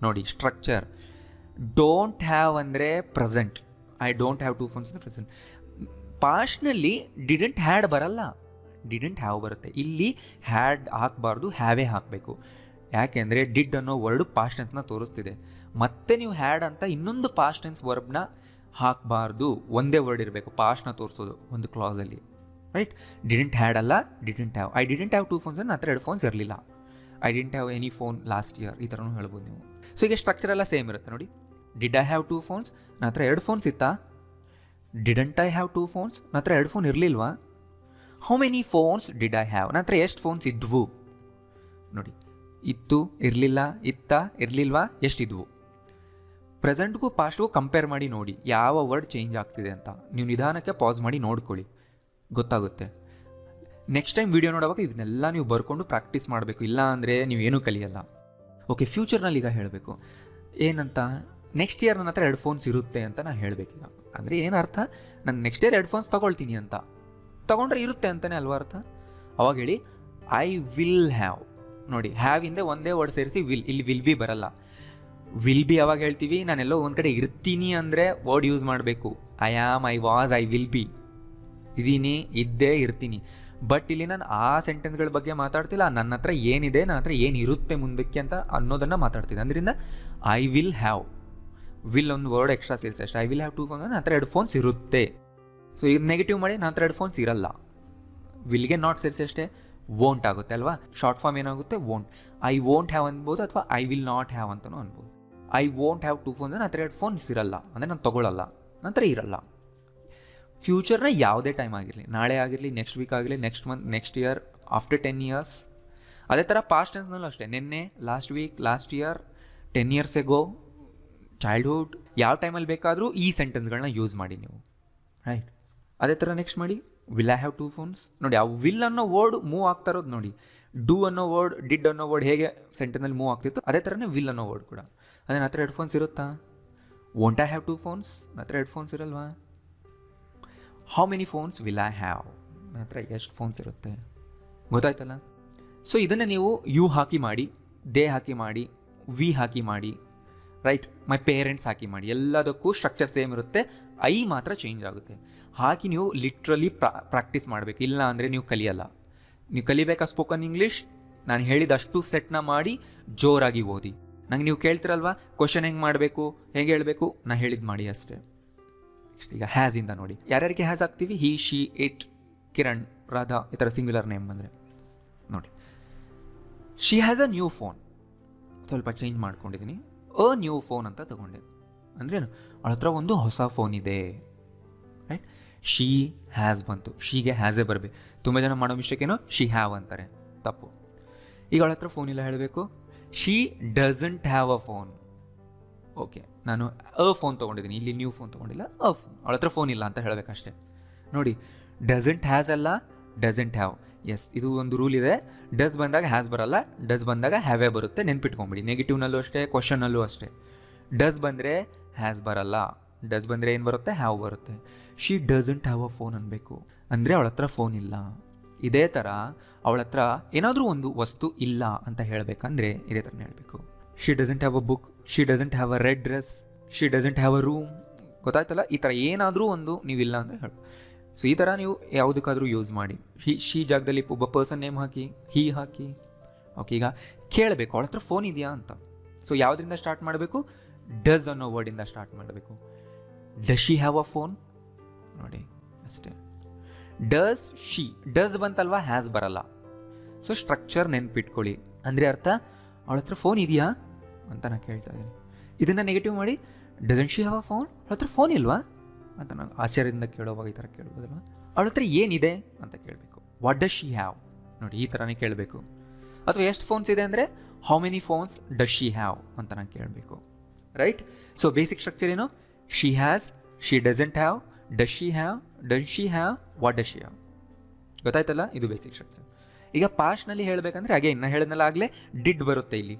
ನೋಡಿ ಸ್ಟ್ರಕ್ಚರ್, ಡೋಂಟ್ ಹ್ಯಾವ್ ಅಂದರೆ present, I don't have 2 phones ಅಂದರೆ ಪ್ರೆಸೆಂಟ್. ಪಾಸ್ಟ್ನಲ್ಲಿ ಡಿಡಂಟ್ ಹ್ಯಾಡ್ ಬರಲ್ಲ, ಡಿಡಂಟ್ ಹ್ಯಾವ್ ಬರುತ್ತೆ. ಇಲ್ಲಿ ಹ್ಯಾಡ್ ಹಾಕಬಾರ್ದು, ಹ್ಯಾವೇ ಹಾಕಬೇಕು. ಯಾಕೆಂದರೆ ಡಿಡ್ ಅನ್ನೋ ವರ್ಡು ಪಾಸ್ಟ್ ಟೆನ್ಸ್ನ ತೋರಿಸ್ತಿದೆ. ಮತ್ತೆ ನೀವು ಹ್ಯಾಡ್ ಅಂತ ಇನ್ನೊಂದು ಪಾಸ್ಟ್ ಟೆನ್ಸ್ ವರ್ಬ್ನ ಹಾಕಬಾರ್ದು, ಒಂದೇ ವರ್ಡ್ ಇರಬೇಕು ಪಾಸ್ಟ್ನ ತೋರಿಸೋದು ಒಂದು ಕ್ಲಾಸಲ್ಲಿ. ರೈಟ್, ಡಿಡೆಂಟ್ ಹ್ಯಾಡ್ ಅಲ್ಲ, didn't have. I didn't have 2 phones ಅಂದರೆ ನನ್ನ ಹತ್ರ 2 phones ಇರಲಿಲ್ಲ. I didn't have any phone last year, ಈ ಥರನೂ ಹೇಳ್ಬೋದು ನೀವು. ಸೊ ಈಗ ಸ್ಟ್ರಕ್ಚರ್ ಎಲ್ಲ ಸೇಮ್ ಇರುತ್ತೆ ನೋಡಿ. ಡಿಡ್ ಐ ಹ್ಯಾವ್ 2 phones, ನನ್ನ ಹತ್ರ 2 phones ಇತ್ತಾ. ಡಿಡೆಂಟ್ ಐ ಹ್ಯಾವ್ 2 phones, ನನ್ನ ಹತ್ರ 2 phone ಇರಲಿಲ್ವಾ. How many phones did I have, ನನ್ನ ಹತ್ರ ಎಷ್ಟು ಫೋನ್ಸ್ ಇದ್ವು. ನೋಡಿ, ಇತ್ತು, ಇರಲಿಲ್ಲ, ಇತ್ತ, ಇರಲಿಲ್ವಾ, ಎಷ್ಟಿದ್ವು. ಪ್ರೆಸೆಂಟ್ಗೂ ಪಾಸ್ಟ್ಗೂ ಕಂಪೇರ್ ಮಾಡಿ ನೋಡಿ ಯಾವ ವರ್ಡ್ ಚೇಂಜ್ ಆಗ್ತಿದೆ ಅಂತ. ನೀವು ನಿಧಾನಕ್ಕೆ ಪಾಸ್ ಮಾಡಿ ನೋಡ್ಕೊಳ್ಳಿ, ಗೊತ್ತಾಗುತ್ತೆ. ನೆಕ್ಸ್ಟ್ ಟೈಮ್ ವೀಡಿಯೋ ನೋಡುವಾಗ ಇದನ್ನೆಲ್ಲ ನೀವು ಬರ್ಕೊಂಡು ಪ್ರಾಕ್ಟೀಸ್ ಮಾಡಬೇಕು, ಇಲ್ಲ ಅಂದರೆ ನೀವು ಏನೂ ಕಲಿಯಲ್ಲ. ಓಕೆ, ಫ್ಯೂಚರ್ನಲ್ಲಿ ಈಗ ಹೇಳಬೇಕು ಏನಂತ, ನೆಕ್ಸ್ಟ್ ಇಯರ್ ನನ್ನ ಹತ್ರ ಹೆಡ್ಫೋನ್ಸ್ ಇರುತ್ತೆ ಅಂತ ನಾನು ಹೇಳಬೇಕೀಗ. ಅಂದರೆ ಏನರ್ಥ, ನಾನು ನೆಕ್ಸ್ಟ್ ಇಯರ್ ಹೆಡ್ಫೋನ್ಸ್ ತೊಗೊಳ್ತೀನಿ ಅಂತ, ತೊಗೊಂಡ್ರೆ ಇರುತ್ತೆ ಅಂತಲೇ ಅಲ್ವಾ ಅರ್ಥ. ಅವಾಗ ಹೇಳಿ ಐ ವಿಲ್ ಹ್ಯಾವ್. ನೋಡಿ, ಹ್ಯಾವ್ ಹಿಂದೆ ಒಂದೇ ವರ್ಡ್ ಸೇರಿಸಿ ಇಲ್ಲಿ ವಿಲ್ ಬಿ ಬರಲ್ಲ. ವಿಲ್ ಬಿ ಯಾವಾಗ ಹೇಳ್ತೀವಿ, ನಾನೆಲ್ಲೋ ಒಂದು ಕಡೆ ಇರ್ತೀನಿ ಅಂದರೆ ವರ್ಡ್ ಯೂಸ್ ಮಾಡಬೇಕು. I am, I was, I will be. ಇದ್ದೀನಿ, ಇದ್ದೇ, ಇರ್ತೀನಿ. ಬಟ್ ಇಲ್ಲಿ ನಾನು ಆ ಸೆಂಟೆನ್ಸ್ಗಳ ಬಗ್ಗೆ ಮಾತಾಡ್ತಿಲ್ಲ, ನನ್ನ ಹತ್ರ ಏನಿದೆ, ನನ್ನ ಹತ್ರ ಏನಿರುತ್ತೆ ಮುಂದಕ್ಕೆ ಅಂತ ಅನ್ನೋದನ್ನು ಮಾತಾಡ್ತಿದ್ದೆ. ಅದರಿಂದ ಐ ವಿಲ್ ಹ್ಯಾವ್, ವಿಲ್ ಒಂದು ವರ್ಡ್ ಎಕ್ಸ್ಟ್ರಾ ಸೇರಿಸಿ ಅಷ್ಟೇ. ಐ ವಿಲ್ ಹ್ಯಾವ್ 2 ಫೋನ್ಸ್, ನನ್ನ ಹತ್ರ ಹೆಡ್ಫೋನ್ಸ್ ಇರುತ್ತೆ. ಸೊ ಈಗ ನೆಗೆಟಿವ್ ಮಾಡಿ ನನ್ನ ಹತ್ರ ಹೆಡ್ಫೋನ್ಸ್ ಇರಲ್ಲ. ವಿಲ್ಗೆ ನಾಟ್ ಸೇರಿಸಿ ಅಷ್ಟೇ, ವೋಂಟ್ ಆಗುತ್ತೆ ಅಲ್ವಾ. ಶಾರ್ಟ್ ಫಾರ್ಮ್ ಏನಾಗುತ್ತೆ, ವೋಂಟ್. ಐ ವೋಂಟ್ ಹ್ಯಾವ್ ಅನ್ಬೋದು, ಅಥವಾ ಐ ವಿಲ್ ನಾಟ್ ಹ್ಯಾವ್ ಅಂತಲೂ ಅನ್ಬೋದು. ಐ ವೋಂಟ್ ಹ್ಯಾವ್ 2 ಫೋನ್ಸ್, ನನ್ನ ಹತ್ರ ಹೆಡ್ಫೋನ್ಸ್ ಇರಲ್ಲ ಅಂದರೆ ನಾನು ತೊಗೊಳ್ಳಲ್ಲ, ನಂತರ ಇರಲ್ಲ. ಫ್ಯೂಚರ್ನ ಯಾವುದೇ ಟೈಮ್ ಆಗಿರಲಿ, ನಾಳೆ ಆಗಿರಲಿ, ನೆಕ್ಸ್ಟ್ ವೀಕ್ ಆಗಲಿ, next month, next year, after 10 years. ಅದೇ ಥರ ಪಾಸ್ಟ್ ಟೆನ್ಸ್ನಲ್ಲೂ ಅಷ್ಟೇ, ನಿನ್ನೆ, last week, last year, 10 years ago, childhood, ಯಾವ ಟೈಮಲ್ಲಿ ಬೇಕಾದರೂ ಈ ಸೆಂಟೆನ್ಸ್ಗಳನ್ನ ಯೂಸ್ ಮಾಡಿ ನೀವು, ರೈಟ್. ಅದೇ ಥರ ನೆಕ್ಸ್ಟ್ ಮಾಡಿ, ವಿಲ್ ಐ ಹ್ಯಾವ್ 2 ಫೋನ್ಸ್. ನೋಡಿ, ಆ ವಿಲ್ ಅನ್ನೋ ವರ್ಡ್ ಮೂವ್ ಆಗ್ತಾ ಇರೋದು ನೋಡಿ. ಡೂ ಅನ್ನೋ ವರ್ಡ್, ಡಿಡ್ ಅನ್ನೋ ವರ್ಡ್ ಹೇಗೆ ಸೆಂಟೆನ್ಸಲ್ಲಿ ಮೂವ್ ಆಗ್ತಿತ್ತು, ಅದೇ ಥರನೇ ವಿಲ್ ಅನ್ನೋ ವರ್ಡ್ ಕೂಡ. ಅದೇ ನನ್ನ ಹತ್ರ ಹೆಡ್ಫೋನ್ಸ್ ಇರುತ್ತಾ, ವೋಂಟ್ ಐ ಹ್ಯಾವ್ 2 ಫೋನ್ಸ್, ನನ್ನ ಹತ್ರ ಹೆಡ್ಫೋನ್ಸ್ ಇರಲ್ವಾ. How many phones will I have, ನನ್ನ ಹತ್ರ ಎಷ್ಟು ಫೋನ್ಸ್ ಇರುತ್ತೆ, ಗೊತ್ತಾಯ್ತಲ್ಲ. ಸೊ ಇದನ್ನು ನೀವು ಯು ಹಾಕಿ ಮಾಡಿ, ದೇ ಹಾಕಿ ಮಾಡಿ, ವಿ ಹಾಕಿ ಮಾಡಿ, ರೈಟ್, ಮೈ ಪೇರೆಂಟ್ಸ್ ಹಾಕಿ ಮಾಡಿ. ಎಲ್ಲದಕ್ಕೂ ಸ್ಟ್ರಕ್ಚರ್ ಸೇಮ್ ಇರುತ್ತೆ, ಐ ಮಾತ್ರ ಚೇಂಜ್ ಆಗುತ್ತೆ. ಹಾಕಿ ನೀವು ಲಿಟ್ರಲಿ ಪ್ರಾಕ್ಟೀಸ್ ಮಾಡಬೇಕು, ಇಲ್ಲ ಅಂದರೆ ನೀವು ಕಲಿಯಲ್ಲ. ನೀವು ಕಲಿಬೇಕಾ ಸ್ಪೋಕನ್ ಇಂಗ್ಲೀಷ್, ನಾನು ಹೇಳಿದಷ್ಟು ಸೆಟ್ನ ಮಾಡಿ ಜೋರಾಗಿ ಓದಿ. ನಂಗೆ ನೀವು ಕೇಳ್ತಿರಲ್ವಾ ಕ್ವಶನ್ ಹೆಂಗೆ ಮಾಡಬೇಕು, ಹೇಗೆ ಹೇಳಬೇಕು, ನಾನು ಹೇಳಿದ್ದು ಮಾಡಿ ಅಷ್ಟೇ. ಈಗ ಹ್ಯಾಸಿಂದ ನೋಡಿ, ಯಾರ್ಯಾರಿಗೆ ಹ್ಯಾಸ್ ಆಗ್ತೀವಿ, ಹಿ, ಶಿ, ಇಟ್, ಕಿರಣ್, ರಾಧಾ, ಈ ಥರ ಸಿಂಗ್ಯುಲರ್ ನೇಮ್ ಬಂದರೆ ನೋಡಿ. She has a new phone, ಸ್ವಲ್ಪ ಚೇಂಜ್ ಮಾಡ್ಕೊಂಡಿದ್ದೀನಿ, ಅ ನ್ಯೂ ಫೋನ್ ಅಂತ ತಗೊಂಡೆ. ಅಂದ್ರೇನು, ಅವಳ ಹತ್ರ ಒಂದು ಹೊಸ ಫೋನ್ ಇದೆ, ರೈಟ್. ಶಿ ಹ್ಯಾಸ್ ಬಂತು, ಶೀಗೆ ಹ್ಯಾಸೇ ಬರಬೇಕು. ತುಂಬ ಜನ ಮಾಡೋ ಮಿಸ್ಟೇಕ್ ಏನೋ, ಶಿ ಹ್ಯಾವ್ ಅಂತಾರೆ, ತಪ್ಪು. ಈಗ ಅವಳ ಹತ್ರ ಫೋನ್ ಇಲ್ಲ ಹೇಳಬೇಕು, she doesn't have a phone. Okay, ನಾನು ಅ ಫೋನ್ ತೊಗೊಂಡಿದ್ದೀನಿ, ಇಲ್ಲಿ ನ್ಯೂ ಫೋನ್ ತೊಗೊಂಡಿಲ್ಲ, ಅ ಫೋನ್. ಅವಳ ಹತ್ರ ಫೋನ್ ಇಲ್ಲ ಅಂತ ಹೇಳಬೇಕಷ್ಟೇ. ನೋಡಿ, ಡಸಂಟ್ ಹ್ಯಾಸ್ ಅಲ್ಲ, ಡಸಂಟ್ ಹ್ಯಾವ್. ಎಸ್, ಇದು ಒಂದು ರೂಲ್ ಇದೆ. ಡಸ್ ಬಂದಾಗ ಹ್ಯಾಸ್ ಬರಲ್ಲ, ಡಸ್ ಬಂದಾಗ ಹ್ಯಾವೇ ಬರುತ್ತೆ, ನೆನ್ಪಿಟ್ಕೊಂಬಿಡಿ. ನೆಗೆಟಿವ್ನಲ್ಲೂ ಅಷ್ಟೇ, ಕ್ವಶನಲ್ಲೂ ಅಷ್ಟೇ. ಡಸ್ ಬಂದರೆ ಹ್ಯಾಸ್ ಬರಲ್ಲ, ಡಸ್ ಬಂದರೆ ಏನು ಬರುತ್ತೆ, ಹ್ಯಾವ್ ಬರುತ್ತೆ. She doesn't have a phone ಅನ್ಬೇಕು, ಅಂದರೆ ಅವಳ ಹತ್ರ ಫೋನ್ ಇಲ್ಲ. ಇದೇ ಥರ ಅವಳ ಹತ್ರ ಏನಾದರೂ ಒಂದು ವಸ್ತು ಇಲ್ಲ ಅಂತ ಹೇಳಬೇಕಂದ್ರೆ ಇದೇ ಥರನೇ ಹೇಳಬೇಕು. She doesn't have a book, she doesn't have a red dress, she doesn't have a room. ಗೊತ್ತಾಯ್ತಲ್ಲ, ಈ ಥರ ಏನಾದರೂ ಒಂದು ನೀವಿಲ್ಲ ಅಂದರೆ ಹೇಳಿ. ಸೊ ಈ ಥರ ನೀವು ಯಾವುದಕ್ಕಾದರೂ ಯೂಸ್ ಮಾಡಿ. ಶಿ ಜಾಗದಲ್ಲಿ ಒಬ್ಬ ಪರ್ಸನ್ ನೇಮ್ ಹಾಕಿ, ಹೀ ಹಾಕಿ. ಓಕೆ, ಈಗ ಕೇಳಬೇಕು ಅವಳ ಹತ್ರ ಫೋನ್ ಇದೆಯಾ ಅಂತ. ಸೊ ಯಾವುದರಿಂದ ಸ್ಟಾರ್ಟ್ ಮಾಡಬೇಕು, ಡಸ್ ಅನ್ನೋ ವರ್ಡಿಂದ ಸ್ಟಾರ್ಟ್ ಮಾಡಬೇಕು. Does she have a phone, ನೋಡಿ ಅಷ್ಟೇ. ಡಸ್ ಶಿ, ಡಸ್ ಬಂತಲ್ವಾ, ಹ್ಯಾಸ್ ಬರಲ್ಲ. ಸೊ ಸ್ಟ್ರಕ್ಚರ್ ನೆನ್ಪಿಟ್ಕೊಳ್ಳಿ. ಅಂದರೆ ಅರ್ಥ, ಅವಳ ಹತ್ರ ಫೋನ್ ಇದೆಯಾ ಅಂತ ನಾನು ಕೇಳ್ತಾ ಇದ್ದೀನಿ. ಇದನ್ನು ನೆಗೆಟಿವ್ ಮಾಡಿ, doesn't she have a phone, ಅವಳ ಹತ್ರ ಫೋನ್ ಇಲ್ವಾ ಅಂತ ನಾವು ಆಶ್ಚರ್ಯದಿಂದ ಕೇಳೋವಾಗ ಈ ಥರ ಕೇಳ್ಬೋದಲ್ವ. ಅವಳ ಹತ್ರ ಏನಿದೆ ಅಂತ ಕೇಳಬೇಕು. ವಾಟ್ ಡಸ್ ಶಿ ಹ್ಯಾವ್, ನೋಡಿ ಈ ಥರನೇ ಕೇಳಬೇಕು. ಅಥವಾ ಎಷ್ಟು ಫೋನ್ಸ್ ಇದೆ ಅಂದರೆ, how many phones does she have ಅಂತ ನಾನು ಕೇಳಬೇಕು, ರೈಟ್. ಸೊ ಬೇಸಿಕ್ ಸ್ಟ್ರಕ್ಚರ್ ಏನು, she has, she doesn't have, does she have, does she have, what does she have. ಗೊತ್ತಾಯ್ತಲ್ಲ, ಇದು ಬೇಸಿಕ್ ಸ್ಟ್ರಕ್ಚರ್. ಈಗ ಪಾಸ್ಟ್ನಲ್ಲಿ ಹೇಳಬೇಕಂದ್ರೆ ಹಾಗೆ ಇನ್ನು ಹೇಳಿದ್ನಲ್ಲ ಆಗಲೇ, ಡಿಡ್ ಬರುತ್ತೆ ಇಲ್ಲಿ,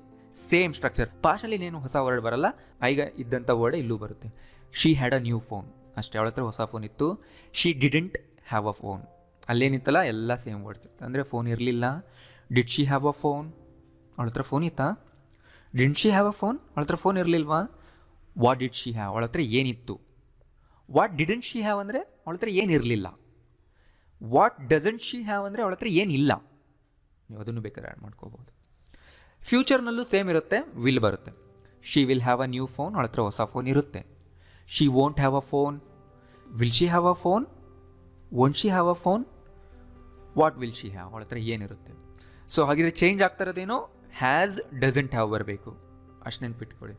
ಸೇಮ್ ಸ್ಟ್ರಕ್ಚರ್. ಪಾಸ್ಟ್ನಲ್ಲಿ ಏನು ಹೊಸ ವರ್ಡ್ ಬರಲ್ಲ, ಈಗ ಇದ್ದಂಥ ವರ್ಡ್ ಇಲ್ಲೂ ಬರುತ್ತೆ. She had a new phone ಅಷ್ಟೇ, ಅವಳ ಹತ್ರ ಹೊಸ ಫೋನ್ ಇತ್ತು. She didn't have a phone, ಅಲ್ಲೇನಿತ್ತಲ್ಲ ಎಲ್ಲ ಸೇಮ್ ವರ್ಡ್ಸ್ ಇತ್ತು, ಅಂದರೆ ಫೋನ್ ಇರಲಿಲ್ಲ. Did she have a phone, ಅವಳ ಹತ್ರ ಫೋನ್ ಇತ್ತಾ. Didn't she have a phone, ಅವಳ ಹತ್ರ ಫೋನ್ ಇರಲಿಲ್ವಾ. ವಾಟ್ ಡಿಡ್ ಶಿ ಹ್ಯಾವ್, ಅವಳ ಹತ್ರ ಏನಿತ್ತು. ವಾಟ್ ಡಿಡೆಂಟ್ ಶಿ ಹ್ಯಾವ್ ಅಂದರೆ ಅವಳ ಹತ್ರ ಏನಿರಲಿಲ್ಲ. ವಾಟ್ ಡಸಂಟ್ ಶಿ ಹ್ಯಾವ್ ಅಂದರೆ ಅವಳ ಹತ್ರ ಏನಿಲ್ಲ. ನೀವು ಅದನ್ನು ಬೇಕಾದ್ರೆ ಆ್ಯಡ್ ಮಾಡ್ಕೋಬೋದು. ಫ್ಯೂಚರ್ನಲ್ಲೂ ಸೇಮ್ ಇರುತ್ತೆ, ವಿಲ್ ಬರುತ್ತೆ. She will have a new phone, ಅವಳ ಹತ್ರ ಹೊಸ ಫೋನ್ ಇರುತ್ತೆ. She won't have a phone, will she have a phone, won't she have a phone, what will she have, ಅವಳ ಹತ್ರ ಏನಿರುತ್ತೆ. ಸೊ ಹಾಗಿದ್ರೆ ಚೇಂಜ್ ಆಗ್ತಾ ಇರೋದೇನೋ, ಹ್ಯಾಸ್ ಡಸಂಟ್ ಹ್ಯಾವ್ ಬರಬೇಕು, ಅಷ್ಟು ನೆನ್ಪಿಟ್ಕೊಳ್ಳಿ.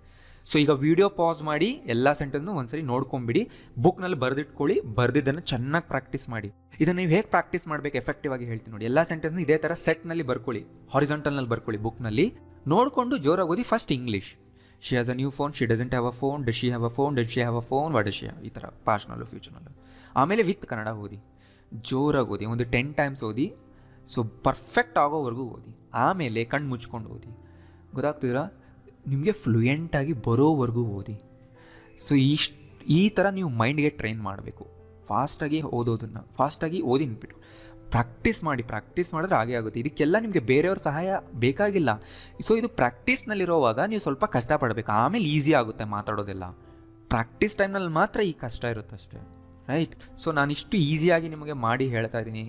ಸೊ ಈಗ ವಿಡಿಯೋ ಪಾಸ್ ಮಾಡಿ ಎಲ್ಲ ಸೆಂಟೆನ್ಸ್ನು ಒಂದ್ಸರಿ ನೋಡ್ಕೊಂಬಿಡಿ, ಬುಕ್ನಲ್ಲಿ ಬರೆದಿಟ್ಕೊಳ್ಳಿ, ಬರೆದಿದ್ದನ್ನು ಚೆನ್ನಾಗಿ ಪ್ರಾಕ್ಟೀಸ್ ಮಾಡಿ. ಇದನ್ನು ನೀವು ಹೇಗೆ ಪ್ರಾಕ್ಟೀಸ್ ಮಾಡಬೇಕು ಎಫೆಕ್ಟಿವ್ ಆಗಿ ಹೇಳ್ತೀನಿ ನೋಡಿ. ಎಲ್ಲ ಸೆಂಟೆನ್ಸ್ನ ಇದೇ ಥರ ಸೆಟ್ನಲ್ಲಿ ಬರ್ಕೊಳ್ಳಿ, ಹಾರಿಜಾಂಟಲ್ನಲ್ಲಿ ಬರ್ಕೊಳ್ಳಿ, ಬುಕ್ನಲ್ಲಿ ನೋಡಿಕೊಂಡು ಜೋರಾಗಿ ಓದಿ. First English, she has a new phone, she doesn't have a phone, does she have a phone, does she have a phone, what does she have, ಈ ಥರ ಪಾಸ್ಟ್ನಲ್ಲೂ ಫ್ಯೂಚರ್ನಲ್ಲೂ. ಆಮೇಲೆ ವಿತ್ ಕನ್ನಡ ಓದಿ, ಜೋರಾಗಿ ಓದಿ, ಒಂದು 10 ಟೈಮ್ಸ್ ಓದಿ. ಸೊ ಪರ್ಫೆಕ್ಟ್ ಆಗೋವರೆಗೂ ಓದಿ. ಆಮೇಲೆ ಕಣ್ಣು ಮುಚ್ಕೊಂಡು ಓದಿ. ಗೊತ್ತಾಗ್ತಿದ್ದೀರಾ? ನಿಮಗೆ ಫ್ಲೂಯೆಂಟಾಗಿ ಬರೋವರೆಗೂ ಓದಿ. ಸೊ ಈ ಥರ ನೀವು ಮೈಂಡ್ಗೆ ಟ್ರೈನ್ ಮಾಡಬೇಕು. ಫಾಸ್ಟಾಗಿ ಓದೋದನ್ನು ಫಾಸ್ಟಾಗಿ ಓದಿ ನಿಂತ್ಬಿಟ್ಟು ಪ್ರಾಕ್ಟೀಸ್ ಮಾಡಿದ್ರೆ ಹಾಗೆ ಆಗುತ್ತೆ. ಇದಕ್ಕೆಲ್ಲ ನಿಮಗೆ ಬೇರೆಯವ್ರ ಸಹಾಯ ಬೇಕಾಗಿಲ್ಲ. ಸೊ ಇದು ಪ್ರಾಕ್ಟೀಸ್ನಲ್ಲಿರೋವಾಗ ನೀವು ಸ್ವಲ್ಪ ಕಷ್ಟಪಡಬೇಕು, ಆಮೇಲೆ ಈಸಿ ಆಗುತ್ತೆ ಮಾತಾಡೋದೆಲ್ಲ. ಪ್ರಾಕ್ಟೀಸ್ ಟೈಮ್ನಲ್ಲಿ ಮಾತ್ರ ಈ ಕಷ್ಟ ಇರುತ್ತೆ ಅಷ್ಟೇ, ರೈಟ್? ಸೊ ನಾನಿಷ್ಟು ಈಸಿಯಾಗಿ ನಿಮಗೆ ಮಾಡಿ ಹೇಳ್ತಾ ಇದ್ದೀನಿ.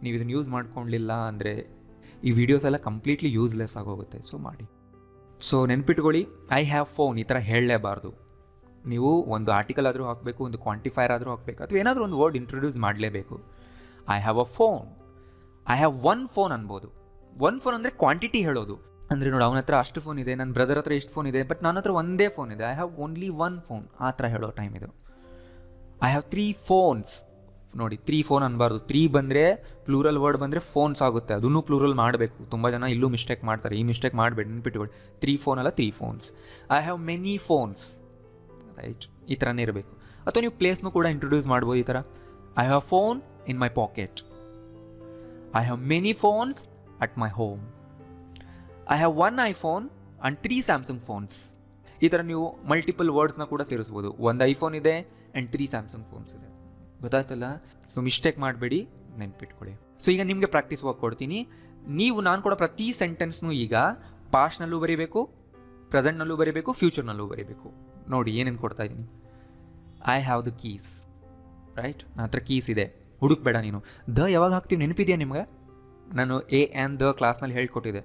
ನೀವು ಇದನ್ನು ಯೂಸ್ ಮಾಡ್ಕೊಳ್ಳಿಲ್ಲ ಅಂದರೆ ಈ ವಿಡಿಯೋಸ್ ಎಲ್ಲ ಕಂಪ್ಲೀಟ್ಲಿ ಯೂಸ್ಲೆಸ್ ಆಗೋಗುತ್ತೆ. ಸೊ ಮಾಡಿ. ಸೊ ನೆನ್ಪಿಟ್ಕೊಳ್ಳಿ, ಐ ಹ್ಯಾವ್ ಫೋನ್ ಈ ಥರ ಹೇಳಲೇಬಾರ್ದು. ನೀವು ಒಂದು ಆರ್ಟಿಕಲ್ ಆದರೂ ಹಾಕಬೇಕು, ಒಂದು ಕ್ವಾಂಟಿಫೈರ್ ಆದರೂ ಹಾಕಬೇಕು, ಅಥವಾ ಏನಾದರೂ ಒಂದು ವರ್ಡ್ ಇಂಟ್ರೊಡ್ಯೂಸ್ ಮಾಡಲೇಬೇಕು. I have a phone, I have one phone ಅನ್ಬೋದು. ಒನ್ ಫೋನ್ ಅಂದರೆ ಕ್ವಾಂಟಿಟಿ ಹೇಳೋದು. ಅಂದರೆ ನೋಡಿ, ಅವನ ಹತ್ರ ಅಷ್ಟು ಫೋನ್ ಇದೆ, ನನ್ನ ಬ್ರದರ್ ಹತ್ರ ಎಷ್ಟು ಫೋನ್ ಇದೆ, ಬಟ್ ನನ್ನ ಹತ್ರ ಒಂದೇ ಫೋನ್ ಇದೆ, I have only one phone, ಆ ಥರ ಹೇಳೋ ಟೈಮ್ ಇದು. I have 3 phones. ನೋಡಿ, 3 ಫೋನ್ ಅನ್ಬಾರ್ದು. 3 ಬಂದರೆ ಪ್ಲೂರಲ್ ವರ್ಡ್ ಬಂದರೆ ಫೋನ್ಸ್ ಆಗುತ್ತೆ, ಅದನ್ನು ಪ್ಲೂರಲ್ ಮಾಡಬೇಕು. ತುಂಬ ಜನ ಇಲ್ಲೂ ಮಿಸ್ಟೇಕ್ ಮಾಡ್ತಾರೆ, ಈ ಮಿಸ್ಟೇಕ್ ಮಾಡಬೇಡಿ, ನೆನ್ಪಿಟ್ಕೊಳ್ಳಿ. 3 ಫೋನ್ ಅಲ್ಲ, 3 phones. I have many phones, right? ಈ ಥರನೇ ಇರಬೇಕು. ಅಥವಾ ನೀವು ಪ್ಲೇಸ್ನೂ ಕೂಡ ಇಂಟ್ರೊಡ್ಯೂಸ್ ಮಾಡ್ಬೋದು ಈ ಥರ. I have phone in my pocket, I have many phones at my home, I have 1 iPhone and 3 Samsung phones. ಈ ಥರ ನೀವು ಮಲ್ಟಿಪಲ್ ವರ್ಡ್ಸ್ನ ಕೂಡ ಸೇರಿಸ್ಬೋದು. 1 ಐಫೋನ್ ಇದೆ ಆ್ಯಂಡ್ 3 ಸ್ಯಾಮ್ಸಂಗ್ ಫೋನ್ಸ್ ಇದೆ. ಗೊತ್ತಾಯ್ತಲ್ಲ? ಸೊ ಮಿಸ್ಟೇಕ್ ಮಾಡಬೇಡಿ, ನೆನ್ಪಿಟ್ಕೊಳ್ಳಿ. ಸೊ ಈಗ ನಿಮಗೆ ಪ್ರಾಕ್ಟೀಸ್ ವರ್ಕ್ ಕೊಡ್ತೀನಿ. ನಾನು ಕೂಡ ಪ್ರತಿ ಸೆಂಟೆನ್ಸ್ನೂ ಈಗ ಪಾಸ್ಟ್ನಲ್ಲೂ ಬರೀಬೇಕು, ಪ್ರೆಸೆಂಟ್ನಲ್ಲೂ ಬರೀಬೇಕು, ಫ್ಯೂಚರ್ನಲ್ಲೂ ಬರೀಬೇಕು. ನೋಡಿ ಏನೇನು ಕೊಡ್ತಾ ಇದ್ದೀನಿ. I have the keys, right? ನನ್ನ ಹತ್ರ ಕೀಸ್ ಇದೆ. ಹುಡುಕ್ಬೇಡ ನೀನು. ಯಾವಾಗ ಹಾಕ್ತೀವಿ ನೆನಪಿದೆಯಾ ನಿಮ್ಗೆ? ನಾನು ಎ ಆ್ಯಂಡ್ ದ ಕ್ಲಾಸ್ನಲ್ಲಿ ಹೇಳ್ಕೊಟ್ಟಿದ್ದೆ,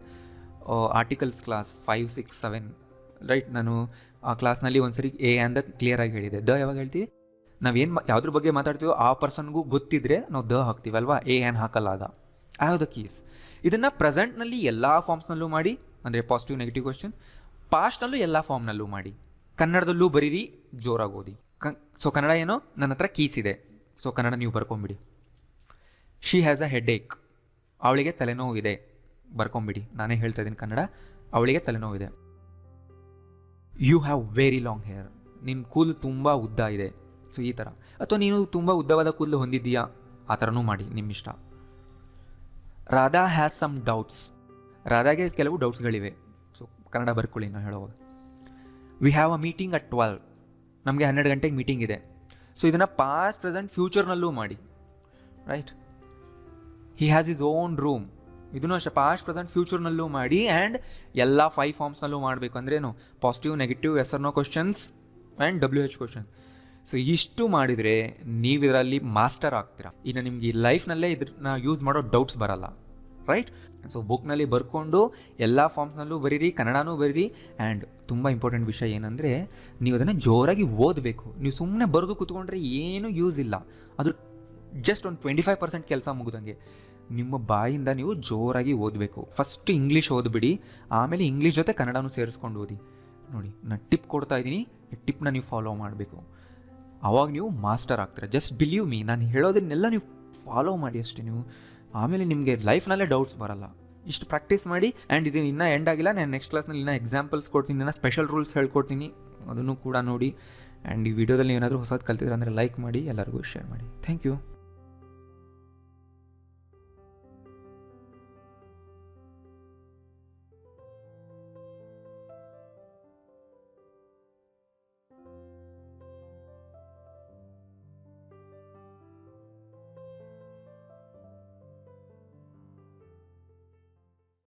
ಆರ್ಟಿಕಲ್ಸ್ ಕ್ಲಾಸ್ 5, 6, 7, ರೈಟ್? ನಾನು ಆ ಕ್ಲಾಸ್ನಲ್ಲಿ ಒಂದ್ಸರಿ ಎ ಆ್ಯಂಡ್ ದ ಕ್ಲಿಯರಾಗಿ ಹೇಳಿದೆ. ಯಾವಾಗ ಹೇಳ್ತೀವಿ? ನಾವೇನು ಯಾವುದ್ರ ಬಗ್ಗೆ ಮಾತಾಡ್ತೀವೋ ಆ ಪರ್ಸನ್ಗೂ ಗೊತ್ತಿದ್ರೆ ನಾವು ಹಾಕ್ತೀವಲ್ವಾ, ಎ ಆ್ಯಂಡ್ ಹಾಕಲ್ಲ. ಆಗ ಐ ಹ್ಯಾವ್ ದ ಕೀಸ್. ಇದನ್ನು ಪ್ರೆಸೆಂಟ್ನಲ್ಲಿ ಎಲ್ಲ ಫಾರ್ಮ್ಸ್ನಲ್ಲೂ ಮಾಡಿ, ಅಂದರೆ ಪಾಸಿಟಿವ್ ನೆಗೆಟಿವ್ ಕ್ವಶನ್. ಪಾಸ್ಟ್ನಲ್ಲೂ ಎಲ್ಲ ಫಾರ್ಮ್ನಲ್ಲೂ ಮಾಡಿ. ಕನ್ನಡದಲ್ಲೂ ಬರೀರಿ, ಜೋರಾಗಿ ಓದಿ. ಸೊ ಕನ್ನಡ ಏನೋ, ನನ್ನ ಹತ್ರ ಕೀಸ್ ಇದೆ. ಸೊ ಕನ್ನಡ ನೀವು ಬರ್ಕೊಂಬಿಡಿ. She has a headache, ಅವಳಿಗೆ ತಲೆನೋವಿದೆ. ಬರ್ಕೊಂಬಿಡಿ, ನಾನೇ ಹೇಳ್ತಾ ಇದ್ದೀನಿ ಕನ್ನಡ. ಅವಳಿಗೆ ತಲೆನೋವಿದೆ. You have very long hair, ನಿನ್ನ ಕೂದಲು ತುಂಬ ಉದ್ದ ಇದೆ. ಸೊ ಈ ಥರ. ಅಥವಾ ನೀನು ತುಂಬ ಉದ್ದವಾದ ಕೂದಲು ಹೊಂದಿದ್ದೀಯಾ, ಆ ಥರನೂ ಮಾಡಿ, ನಿಮ್ಮ ಇಷ್ಟ. ರಾಧಾ ಹ್ಯಾಸ್ ಸಮ್ ಡೌಟ್ಸ್, ರಾಧಾಗೆ ಕೆಲವು ಡೌಟ್ಸ್ಗಳಿವೆ. ಸೊ ಕನ್ನಡ ಬರ್ಕೊಳ್ಳಿ ನಾನು ಹೇಳೋವಾಗ. We have a meeting at 12, ನಮಗೆ 12 ಗಂಟೆಗೆ ಮೀಟಿಂಗ್ ಇದೆ. ಸೊ ಇದನ್ನು ಪಾಸ್ಟ್, ಪ್ರೆಸೆಂಟ್, ಫ್ಯೂಚರ್ನಲ್ಲೂ ಮಾಡಿ, right? He has is own room, ಇದನ್ನು ಅಷ್ಟೇ ಪಾಸ್ಟ್, ಪ್ರೆಸೆಂಟ್, ಫ್ಯೂಚರ್ನಲ್ಲೂ ಮಾಡಿ. ಆ್ಯಂಡ್ ಎಲ್ಲ 5 ಫಾರ್ಮ್ಸ್ನಲ್ಲೂ ಮಾಡಬೇಕು. ಅಂದ್ರೇನು? Positive, negative, yes or no questions and WH questions. So ಇಷ್ಟು ಮಾಡಿದರೆ ನೀವು ಇದರಲ್ಲಿ ಮಾಸ್ಟರ್ ಆಗ್ತೀರಾ. ಇನ್ನು ನಿಮಗೆ ಈ ಲೈಫ್ನಲ್ಲೇ ಇದನ್ನ ಯೂಸ್ ಮಾಡೋ ಡೌಟ್ಸ್ ಬರಲ್ಲ, ರೈಟ್? ಸೊ ಬುಕ್ನಲ್ಲಿ ಬರ್ಕೊಂಡು ಎಲ್ಲ ಫಾರ್ಮ್ಸ್ನಲ್ಲೂ ಬರೀರಿ, ಕನ್ನಡನೂ ಬರೀರಿ. ಆ್ಯಂಡ್ ತುಂಬ ಇಂಪಾರ್ಟೆಂಟ್ ವಿಷಯ ಏನಂದರೆ, ನೀವು ಅದನ್ನು ಜೋರಾಗಿ ಓದಬೇಕು. ನೀವು ಸುಮ್ಮನೆ ಬರೆದು ಕೂತ್ಕೊಂಡ್ರೆ ಏನೂ ಯೂಸ್ ಇಲ್ಲ. ಅದು ಜಸ್ಟ್ ಒಂದು 25% ಕೆಲಸ ಮುಗಿದಂಗೆ. ನಿಮ್ಮ ಬಾಯಿಂದ ನೀವು ಜೋರಾಗಿ ಓದಬೇಕು. ಫಸ್ಟ್ ಇಂಗ್ಲೀಷ್ ಓದ್ಬಿಡಿ, ಆಮೇಲೆ ಇಂಗ್ಲೀಷ್ ಜೊತೆ ಕನ್ನಡನೂ ಸೇರಿಸ್ಕೊಂಡು ಓದಿ. ನೋಡಿ, ನಾನು ಟಿಪ್ ಕೊಡ್ತಾ ಇದ್ದೀನಿ, ಈ ಟಿಪ್ನ ನೀವು ಫಾಲೋ ಮಾಡಬೇಕು. ಆವಾಗ ನೀವು ಮಾಸ್ಟರ್ ಆಗ್ತೀರ. ಜಸ್ಟ್ ಬಿಲೀವ್ ಮೀ, ನಾನು ಹೇಳೋದನ್ನೆಲ್ಲ ನೀವು ಫಾಲೋ ಮಾಡಿ ಅಷ್ಟೇ ನೀವು. ಆಮೇಲೆ ನಿಮಗೆ ಲೈಫ್ನಲ್ಲೇ ಡೌಟ್ಸ್ ಬರಲ್ಲ. ಇಷ್ಟು ಪ್ರಾಕ್ಟೀಸ್ ಮಾಡಿ. ಆ್ಯಂಡ್ ಇದು ಇನ್ನೂ ಎಂಡ್ ಆಗಿಲ್ಲ. ನಾನು ನೆಕ್ಸ್ಟ್ ಕ್ಲಾಸ್ನಲ್ಲಿ ಇನ್ನೂ ಎಕ್ಸಾಂಪಲ್ಸ್ ಕೊಡ್ತೀನಿ, ಇನ್ನೂ ಸ್ಪೆಷಲ್ ರೂಲ್ಸ್ ಹೇಳ್ಕೊಡ್ತೀನಿ, ಅದನ್ನು ಕೂಡ ನೋಡಿ. ಆ್ಯಂಡ್ ಈ ವಿಡಿಯೋದಲ್ಲಿ ಏನಾದರೂ ಹೊಸದು ಕಲ್ತಿದ್ರೆ ಅಂದರೆ ಲೈಕ್ ಮಾಡಿ, ಎಲ್ಲರಿಗೂ ಶೇರ್ ಮಾಡಿ. Thank you.